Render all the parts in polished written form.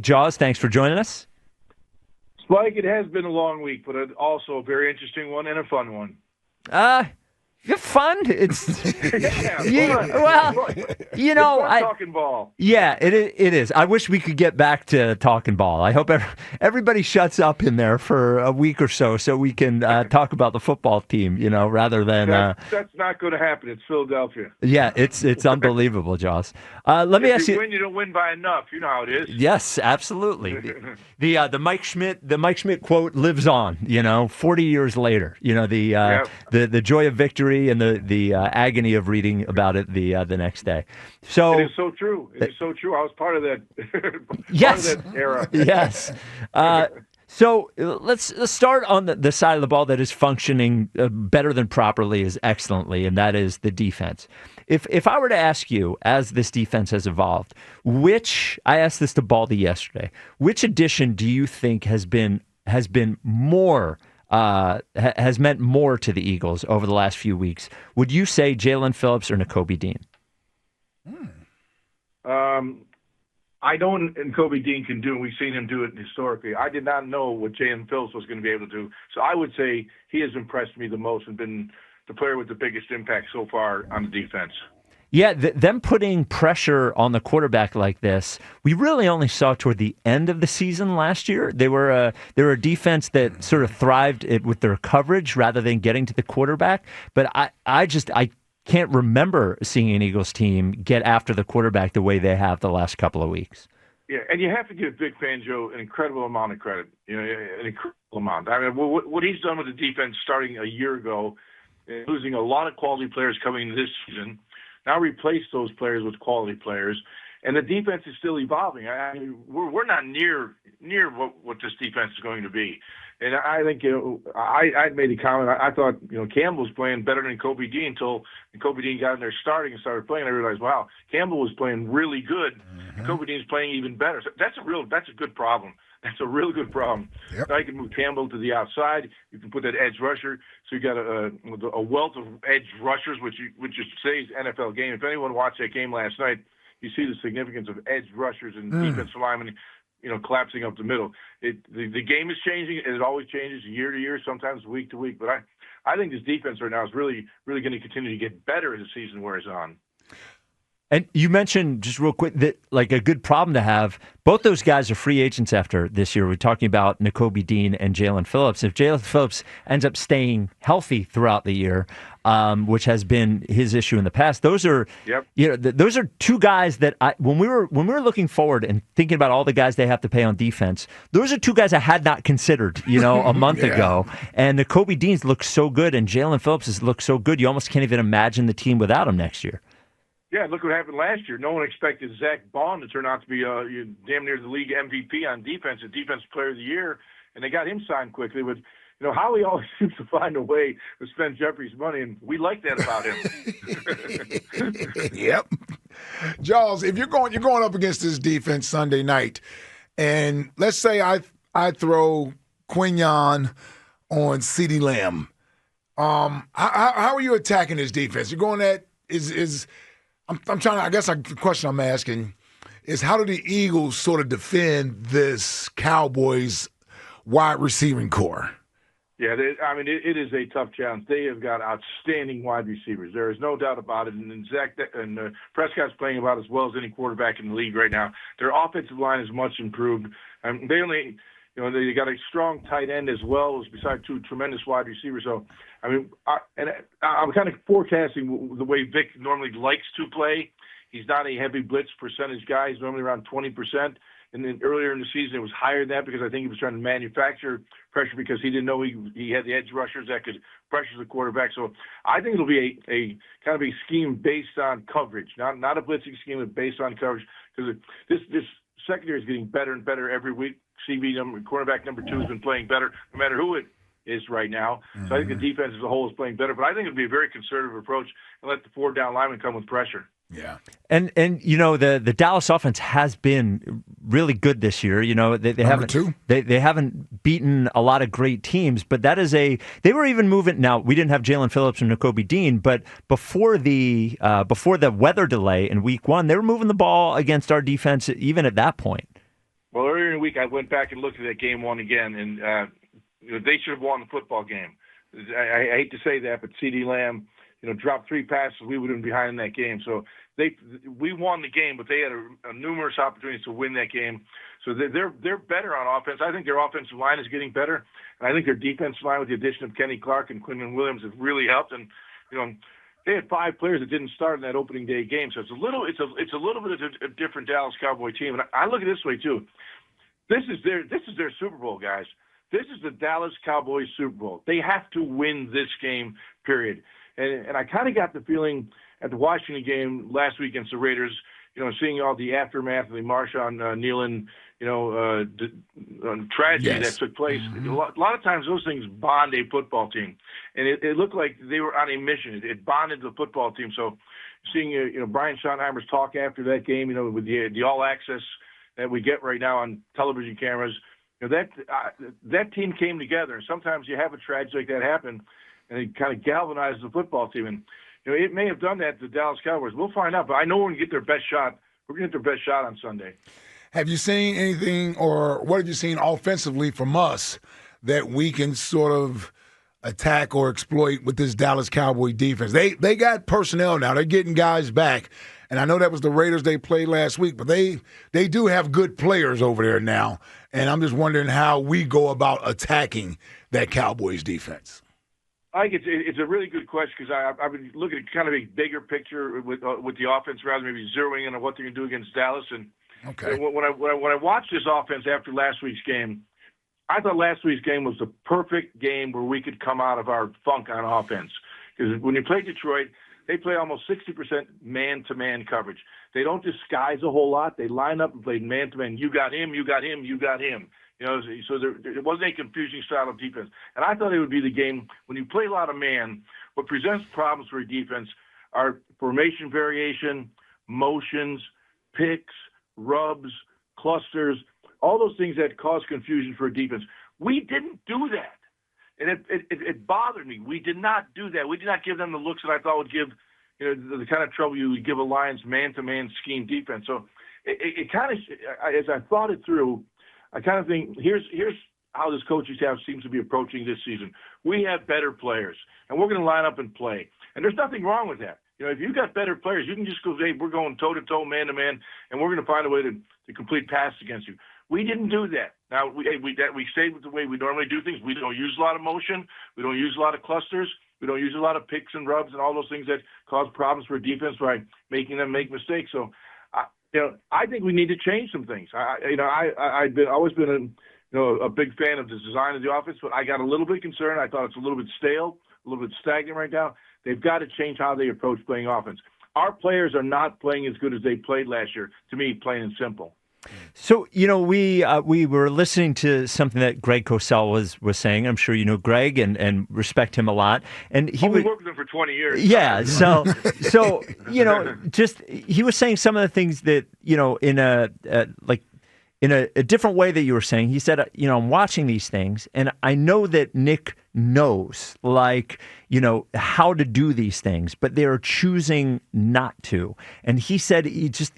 Jaws, thanks for joining us. Spike, it has been a long week, but also a very interesting one and a fun one. Fun. It's talking ball. Yeah, it is. I wish we could get back to talking ball. I hope everybody shuts up in there for a week or so we can talk about the football team. Rather than that's not going to happen. It's Philadelphia. Yeah, it's unbelievable, Jaws. Let me ask you. If you win, you don't win by enough. You know how it is. Yes, absolutely. The Mike Schmidt quote lives on. 40 years later. The joy of victory and the agony of reading about it the next day. So it is so true. It is so true. I was part of that. Yes. Part of that era. Yes. So let's start on the side of the ball that is functioning better than properly, is excellently, and that is the defense. If I were to ask you, as this defense has evolved, I asked this to Baldy yesterday, which addition do you think has meant more to the Eagles over the last few weeks? Would you say Jaelan Phillips or Nakobe Dean? I know and Kobe Dean can do, and we've seen him do it historically. I did not know what Jaelan Phillips was going to be able to do. So I would say he has impressed me the most and been the player with the biggest impact so far on the defense. Yeah, them putting pressure on the quarterback like this, we really only saw toward the end of the season last year. They were a defense that sort of thrived with their coverage rather than getting to the quarterback. But I can't remember seeing an Eagles team get after the quarterback the way they have the last couple of weeks. Yeah, and you have to give Vic Fangio an incredible amount of credit. An incredible amount. I mean, what he's done with the defense starting a year ago, losing a lot of quality players coming into this season, now replace those players with quality players, and the defense is still evolving. We're not near what this defense is going to be. And I think, I made a comment. I thought, Campbell was playing better than Kobe Dean until Kobe Dean got in there starting and started playing. I realized, wow, Campbell was playing really good, and Kobe Dean's playing even better. So that's a good problem. That's a real good problem. Yep. Now you can move Campbell to the outside. You can put that edge rusher. So you got a wealth of edge rushers, which is today's NFL game. If anyone watched that game last night, you see the significance of edge rushers and defensive linemen, collapsing up the middle. The game is changing. It always changes year to year, sometimes week to week. But I think this defense right now is really, really going to continue to get better as the season wears on. And you mentioned, just real quick, that like a good problem to have, both those guys are free agents after this year. We're talking about Nakobe Dean and Jaelan Phillips. If Jaelan Phillips ends up staying healthy throughout the year, which has been his issue in the past, those are those are two guys that when we were looking forward and thinking about all the guys they have to pay on defense, those are two guys I had not considered, a month ago. And Nakobe Dean's looked so good, and Jaelan Phillips has looked so good. You almost can't even imagine the team without him next year. Yeah, look what happened last year. No one expected Zach Bond to turn out to be damn near the league MVP on defense, a defensive player of the year, and they got him signed quickly. But Howie always seems to find a way to spend Jeffrey's money, and we like that about him. Yep. Jaws, if you're going up against this defense Sunday night, and let's say I throw Quignon on CeeDee Lamb, how are you attacking this defense? You're going at I'm trying to, I guess the question I'm asking is, how do the Eagles sort of defend this Cowboys wide receiving core? Yeah, it is a tough challenge. They have got outstanding wide receivers. There is no doubt about it. And Prescott's playing about as well as any quarterback in the league right now. Their offensive line is much improved. They only, they got a strong tight end as well, besides two tremendous wide receivers. So, I'm kind of forecasting the way Vic normally likes to play. He's not a heavy blitz percentage guy. He's normally around 20%. And then earlier in the season, it was higher than that because I think he was trying to manufacture pressure because he didn't know he had the edge rushers that could pressure the quarterback. So I think it'll be a kind of a scheme based on coverage, not a blitzing scheme, but based on coverage, because this secondary is getting better and better every week. Cornerback number 2 has been playing better no matter who it is right now. So I think the defense as a whole is playing better. But I think it'll be a very conservative approach and let the 4 down linemen come with pressure. Yeah. And the Dallas offense has been really good this year. They haven't beaten a lot of great teams, but they were even moving. Now, we didn't have Jaelan Phillips and Nakobe Dean, but before the weather delay in week 1, they were moving the ball against our defense even at that point. Well, earlier week I went back and looked at that game one again, and they should have won the football game. I hate to say that, but C.D. Lamb, dropped 3 passes. We would have been behind in that game. So we won the game, but they had a numerous opportunities to win that game. So they're better on offense. I think their offensive line is getting better, and I think their defensive line with the addition of Kenny Clark and Quinton Williams have really helped. And they had 5 players that didn't start in that opening day game, so it's a little bit of a different Dallas Cowboy team. And I look at it this way too. This is their Super Bowl, guys. This is the Dallas Cowboys Super Bowl. They have to win this game, period. And I kind of got the feeling at the Washington game last week against the Raiders, seeing all the aftermath of the Marshawn Nealon, tragedy that took place. Mm-hmm. A lot of times those things bond a football team, and it looked like they were on a mission. It bonded the football team. So seeing Brian Schottenheimer's talk after that game, with the all access that we get right now on television cameras, that team came together. Sometimes you have a tragedy like that happen, and it kind of galvanizes the football team. And it may have done that to the Dallas Cowboys. We'll find out, but I know we're going to get their best shot. We're going to get their best shot on Sunday. Have you seen anything, or what have you seen offensively from us that we can sort of attack or exploit with this Dallas Cowboy defense? They got personnel now. They're getting guys back. And I know that was the Raiders they played last week, but they do have good players over there now. And I'm just wondering how we go about attacking that Cowboys defense. I think it's a really good question because I've been looking at kind of a bigger picture with the offense rather than maybe zeroing in on what they're going to do against Dallas. And when I watched this offense after last week's game, I thought last week's game was the perfect game where we could come out of our funk on offense. Because when you play Detroit, they play almost 60% man-to-man coverage. They don't disguise a whole lot. They line up and play man-to-man. You got him, you got him, you got him. So there wasn't a confusing style of defense. And I thought it would be the game when you play a lot of man, what presents problems for a defense are formation variation, motions, picks, rubs, clusters, all those things that cause confusion for a defense. We didn't do that. And it bothered me. We did not do that. We did not give them the looks that I thought would give, the kind of trouble you would give a Lions man-to-man scheme defense. So it kind of, as I thought it through, I kind of think here's how this coaching staff seems to be approaching this season. We have better players, and we're going to line up and play. And there's nothing wrong with that. If you've got better players, you can just go, hey, we're going toe-to-toe, man-to-man, and we're going to find a way to complete passes against you. We didn't do that. Now, we stayed with the way we normally do things. We don't use a lot of motion. We don't use a lot of clusters. We don't use a lot of picks and rubs and all those things that cause problems for defense by making them make mistakes. So, I think we need to change some things. I've always been a big fan of the design of the offense, but I got a little bit concerned. I thought it's a little bit stale, a little bit stagnant right now. They've got to change how they approach playing offense. Our players are not playing as good as they played last year, to me, plain and simple. So, we were listening to something that Greg Cosell was saying. I'm sure you know Greg and respect him a lot. And he we worked with him for 20 years. Yeah. So just he was saying some of the things that, in a different way that you were saying. He said, I'm watching these things, and I know that Nick knows, how to do these things, but they're choosing not to. And he said he just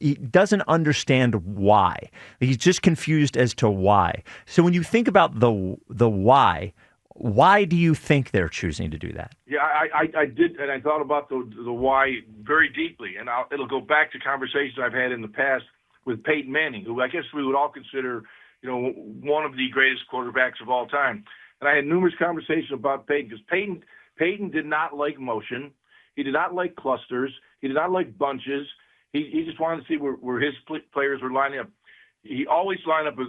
he doesn't understand why. He's just confused as to why. So when you think about the why do you think they're choosing to do that? Yeah, I did, and I thought about the why very deeply, and it'll go back to conversations I've had in the past with Peyton Manning, who I guess we would all consider, one of the greatest quarterbacks of all time. And I had numerous conversations about Peyton because Peyton did not like motion. He did not like clusters. He did not like bunches. He just wanted to see where his players were lining up. He always lined up with,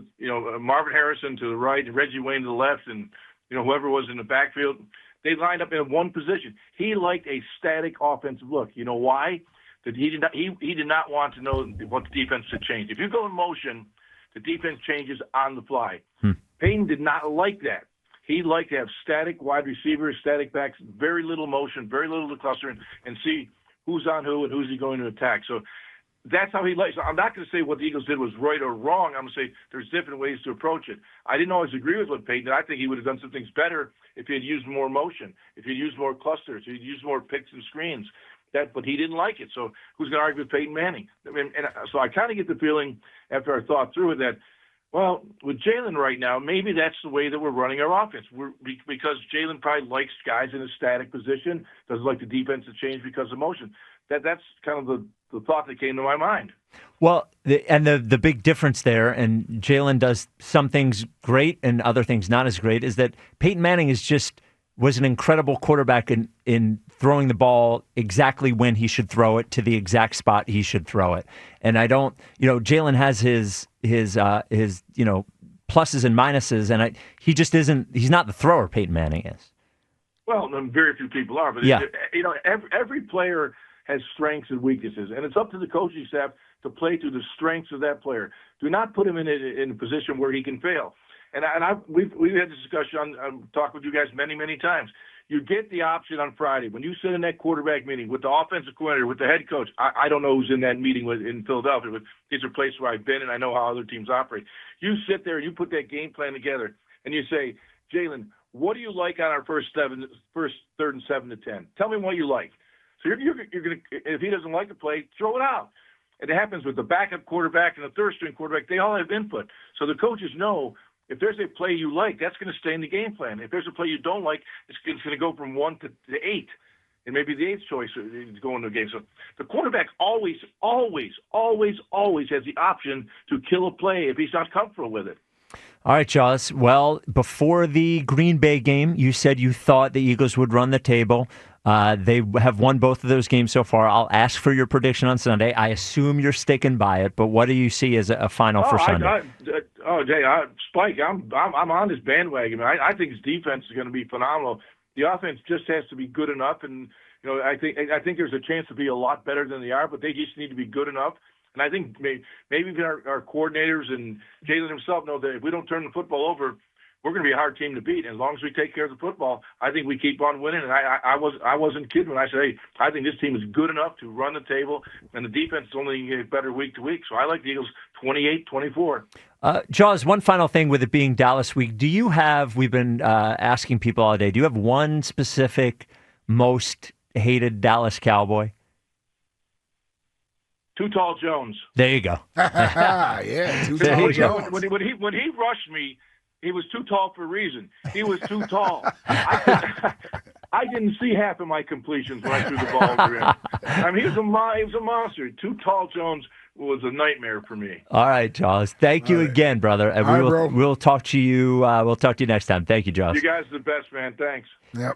Marvin Harrison to the right and Reggie Wayne to the left and, whoever was in the backfield. They lined up in one position. He liked a static offensive look. You know why? That he did not want to know what the defense should change. If you go in motion, the defense changes on the fly. Peyton did not like that. He liked to have static wide receivers, static backs, very little motion, very little to cluster, and see who's on who and who's he going to attack. So that's how he likes. So I'm not going to say what the Eagles did was right or wrong. I'm going to say there's different ways to approach it. I didn't always agree with what Peyton did. I think he would have done some things better if he had used more motion, if he had used more clusters, if he had used more picks and screens. But he didn't like it. So who's going to argue with Peyton Manning? And so I kind of get the feeling after I thought through it that Well, with Jaelan right now, maybe that's the way that we're running our offense. Because Jaelan probably likes guys in a static position, doesn't like the defense to change because of motion. That's kind of the thought that came to my mind. Well, the big difference there, and Jaelan does some things great and other things not as great, is that Peyton Manning was an incredible quarterback in throwing the ball exactly when he should throw it to the exact spot he should throw it. And I don't, Jaelan has his pluses and minuses, and he just isn't. He's not the thrower Peyton Manning is. Well, very few people are, but yeah. Every player has strengths and weaknesses, and it's up to the coaching staff to play to the strengths of that player. Do not put him in a position where he can fail. And we've had this discussion on talk with you guys many times. You get the option on Friday when you sit in that quarterback meeting with the offensive coordinator, with the head coach. I don't know who's in that meeting in Philadelphia, but these are places where I've been and I know how other teams operate. You sit there and you put that game plan together and you say, Jaelan, what do you like on our first 3rd and 7 to 10? Tell me what you like. So you're going to, if he doesn't like the play, throw it out. And it happens with the backup quarterback and the third-string quarterback. They all have input. So the coaches know if there's a play you like, that's going to stay in the game plan. If there's a play you don't like, it's going to go from 1 to 8. And maybe the 8th choice is going to the game. So the quarterback always has the option to kill a play if he's not comfortable with it. All right, Jaws. Well, before the Green Bay game, you said you thought the Eagles would run the table. They have won both of those games so far. I'll ask for your prediction on Sunday. I assume you're sticking by it, but what do you see as a final for Sunday? Spike, I'm on this bandwagon. I think his defense is going to be phenomenal. The offense just has to be good enough, and I think there's a chance to be a lot better than they are, but they just need to be good enough. And I think maybe our coordinators and Jaelan himself know that if we don't turn the football over, we're going to be a hard team to beat. And as long as we take care of the football, I think we keep on winning. And I wasn't kidding when I said, hey, I think this team is good enough to run the table, and the defense is only getting better week to week. So I like the Eagles 28-24. Jaws, one final thing with it being Dallas week. Do you have, we've been asking people all day, do you have one specific most hated Dallas Cowboy? Too Tall Jones. There you go. Yeah, Too Tall Jones. When he rushed me, he was too tall for a reason. He was too tall. I didn't see half of my completions when I threw the ball over him. I mean, he was a monster. Too Tall Jones was a nightmare for me. All right, Jaws. Thank you again, brother. And we'll talk to you. We'll talk to you next time. Thank you, Jaws. You guys are the best, man. Thanks. Yep.